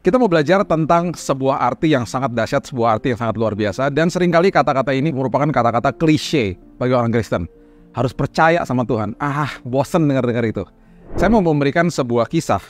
Kita mau belajar tentang sebuah arti yang sangat dahsyat, sebuah arti yang sangat luar biasa. Dan seringkali kata-kata ini merupakan kata-kata klise bagi orang Kristen. Harus percaya sama Tuhan. Bosen dengar-dengar itu. Saya mau memberikan sebuah kisah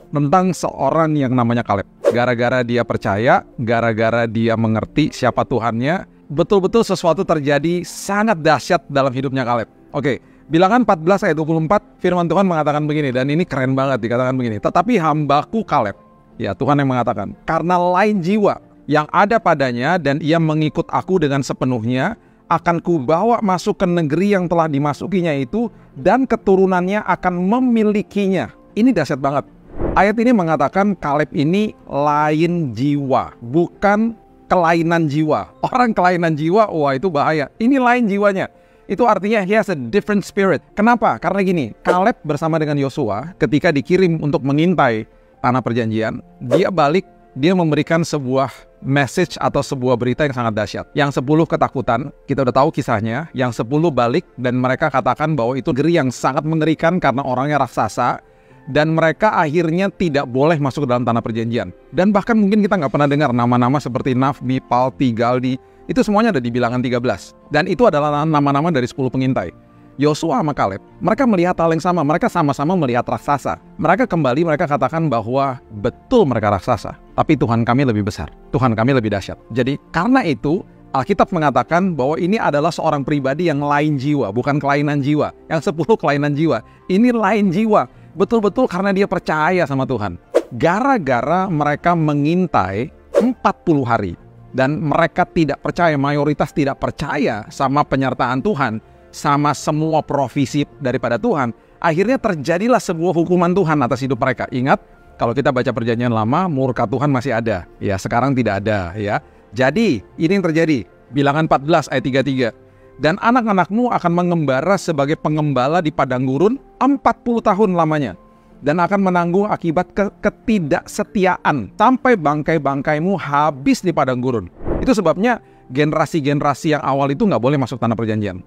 tentang seorang yang namanya Kaleb. Gara-gara dia percaya, gara-gara dia mengerti siapa Tuhannya, betul-betul sesuatu terjadi sangat dahsyat dalam hidupnya Kaleb. Oke, Bilangan 14 ayat 24, firman Tuhan mengatakan begini, dan ini keren banget dikatakan begini. Tetapi hambaku Kaleb, ya Tuhan yang mengatakan, karena lain jiwa yang ada padanya dan ia mengikut aku dengan sepenuhnya, akan kubawa masuk ke negeri yang telah dimasukinya itu, dan keturunannya akan memilikinya. Ini dahsyat banget. Ayat ini mengatakan Kaleb ini lain jiwa, bukan kelainan jiwa. Orang kelainan jiwa, wah itu bahaya. Ini lain jiwanya. Itu artinya he has a different spirit. Kenapa? Karena gini, Kaleb bersama dengan Yosua ketika dikirim untuk mengintai tanah perjanjian, dia balik, dia memberikan sebuah message atau sebuah berita yang sangat dahsyat. Yang 10 ketakutan, kita udah tahu kisahnya. Yang 10 balik dan mereka katakan bahwa itu negeri yang sangat mengerikan karena orangnya raksasa. Dan mereka akhirnya tidak boleh masuk ke dalam tanah perjanjian. Dan bahkan mungkin kita nggak pernah dengar nama-nama seperti Nafbi, Palti, Galdi. Itu semuanya ada di Bilangan 13. Dan itu adalah nama-nama dari 10 pengintai. Yosua sama Kaleb, mereka melihat hal yang sama. Mereka sama-sama melihat raksasa. Mereka kembali, mereka katakan bahwa betul mereka raksasa, tapi Tuhan kami lebih besar, Tuhan kami lebih dahsyat. Jadi karena itu Alkitab mengatakan bahwa ini adalah seorang pribadi yang lain jiwa, bukan kelainan jiwa. Yang 10 kelainan jiwa, ini lain jiwa. Betul-betul karena dia percaya sama Tuhan. Gara-gara mereka mengintai 40 hari dan mereka tidak percaya, mayoritas tidak percaya sama penyertaan Tuhan, sama semua provisi daripada Tuhan, akhirnya terjadilah sebuah hukuman Tuhan atas hidup mereka. Ingat, kalau kita baca perjanjian lama, murka Tuhan masih ada. Ya, sekarang tidak ada, ya. Jadi, ini yang terjadi. Bilangan 14 ayat 33. Dan anak-anakmu akan mengembara sebagai pengembala di padang gurun 40 tahun lamanya. Dan akan menanggung akibat ketidaksetiaan sampai bangkai-bangkaimu habis di padang gurun. Itu sebabnya generasi-generasi yang awal itu nggak boleh masuk tanah perjanjian.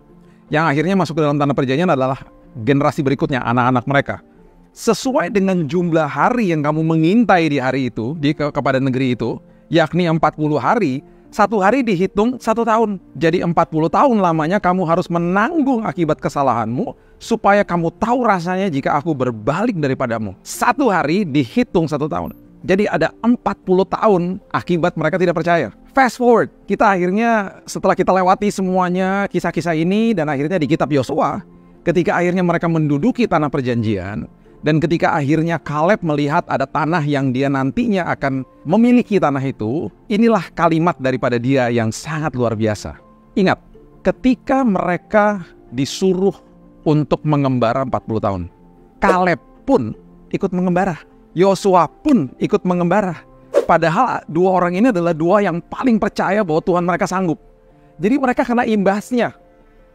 Yang akhirnya masuk ke dalam tanah perjanjian adalah generasi berikutnya, anak-anak mereka. Sesuai dengan jumlah hari yang kamu mengintai di hari itu, kepada negeri itu, yakni 40 hari, satu hari dihitung 1 tahun. Jadi 40 tahun lamanya kamu harus menanggung akibat kesalahanmu, supaya kamu tahu rasanya jika aku berbalik daripadamu. 1 hari dihitung 1 tahun. Jadi ada 40 tahun akibat mereka tidak percaya. Fast forward, kita akhirnya setelah kita lewati semuanya kisah-kisah ini, dan akhirnya di kitab Yosua, ketika akhirnya mereka menduduki tanah perjanjian, dan ketika akhirnya Kaleb melihat ada tanah yang dia nantinya akan memiliki tanah itu, inilah kalimat daripada dia yang sangat luar biasa. Ingat, ketika mereka disuruh untuk mengembara 40 tahun, Kaleb pun ikut mengembara, Yosua pun ikut mengembara. Padahal dua orang ini adalah dua yang paling percaya bahwa Tuhan mereka sanggup. Jadi mereka kena imbasnya.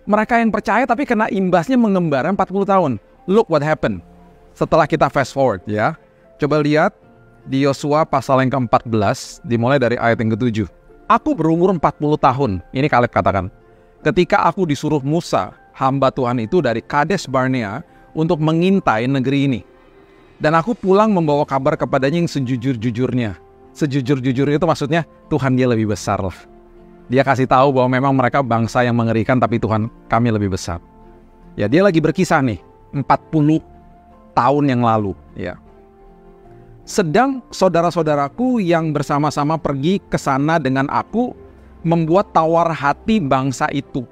Mereka yang percaya tapi kena imbasnya mengembara 40 tahun. Look what happened. Setelah kita fast forward, ya. Coba lihat di Yosua pasal yang ke-14, dimulai dari ayat yang ke-7. Aku berumur 40 tahun, ini Kaleb katakan, ketika aku disuruh Musa, hamba Tuhan itu dari Kades Barnea, untuk mengintai negeri ini. Dan aku pulang membawa kabar kepadanya yang sejujur-jujurnya. Sejujur-jujurnya itu maksudnya Tuhan dia lebih besar lah. Dia kasih tahu bahwa memang mereka bangsa yang mengerikan, tapi Tuhan kami lebih besar. Ya, dia lagi berkisah nih, 40 tahun yang lalu, ya. Sedang saudara-saudaraku yang bersama-sama pergi ke sana dengan aku membuat tawar hati bangsa itu.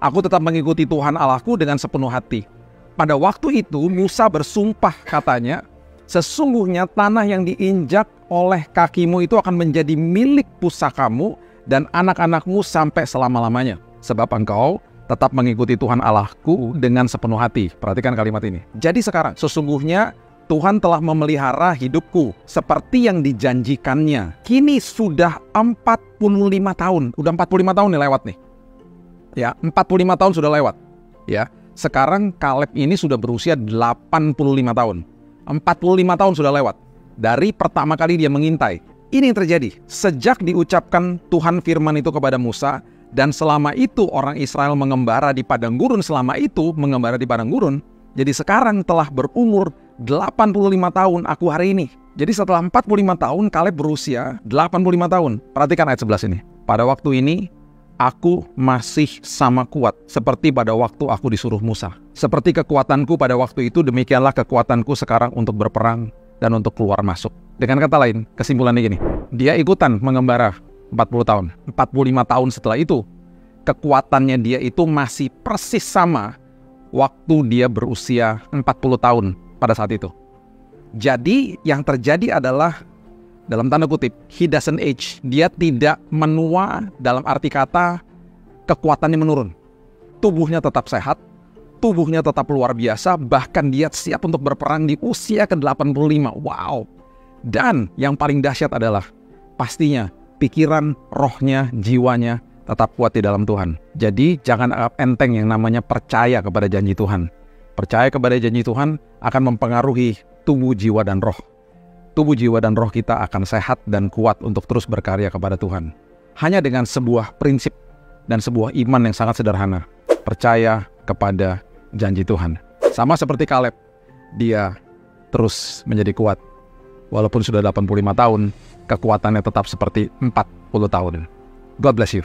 Aku tetap mengikuti Tuhan Allahku dengan sepenuh hati. Pada waktu itu Musa bersumpah, katanya, sesungguhnya tanah yang diinjak oleh kakimu itu akan menjadi milik pusakamu dan anak-anakmu sampai selama-lamanya. Sebab engkau tetap mengikuti Tuhan Allahku dengan sepenuh hati. Perhatikan kalimat ini. Jadi sekarang, sesungguhnya Tuhan telah memelihara hidupku seperti yang dijanjikannya. Kini sudah 45 tahun. Udah 45 tahun nih lewat nih. Ya, 45 tahun sudah lewat. Ya, sekarang Kaleb ini sudah berusia 85 tahun. 45 tahun sudah lewat. Dari pertama kali dia mengintai. Ini yang terjadi. Sejak diucapkan Tuhan firman itu kepada Musa, dan selama itu orang Israel mengembara di padang gurun, jadi sekarang telah berumur 85 tahun aku hari ini. Jadi setelah 45 tahun, Kaleb berusia 85 tahun. Perhatikan ayat 11 ini. Pada waktu ini, aku masih sama kuat seperti pada waktu aku disuruh Musa. Seperti kekuatanku pada waktu itu, demikianlah kekuatanku sekarang untuk berperang dan untuk keluar masuk. Dengan kata lain, kesimpulannya gini. Dia ikutan mengembara 40 tahun. 45 tahun setelah itu, kekuatannya dia itu masih persis sama waktu dia berusia 40 tahun pada saat itu. Jadi yang terjadi adalah, dalam tanda kutip, he doesn't age. Dia tidak menua, dalam arti kata kekuatannya menurun. Tubuhnya tetap sehat, tubuhnya tetap luar biasa, bahkan dia siap untuk berperang di usia ke-85. Wow. Dan yang paling dahsyat adalah, pastinya pikiran, rohnya, jiwanya tetap kuat di dalam Tuhan. Jadi jangan anggap enteng yang namanya percaya kepada janji Tuhan. Percaya kepada janji Tuhan akan mempengaruhi tubuh, jiwa, dan roh. Tubuh, jiwa, dan roh kita akan sehat dan kuat untuk terus berkarya kepada Tuhan. Hanya dengan sebuah prinsip dan sebuah iman yang sangat sederhana. Percaya kepada janji Tuhan. Sama seperti Kaleb, dia terus menjadi kuat. Walaupun sudah 85 tahun, kekuatannya tetap seperti 40 tahun. God bless you.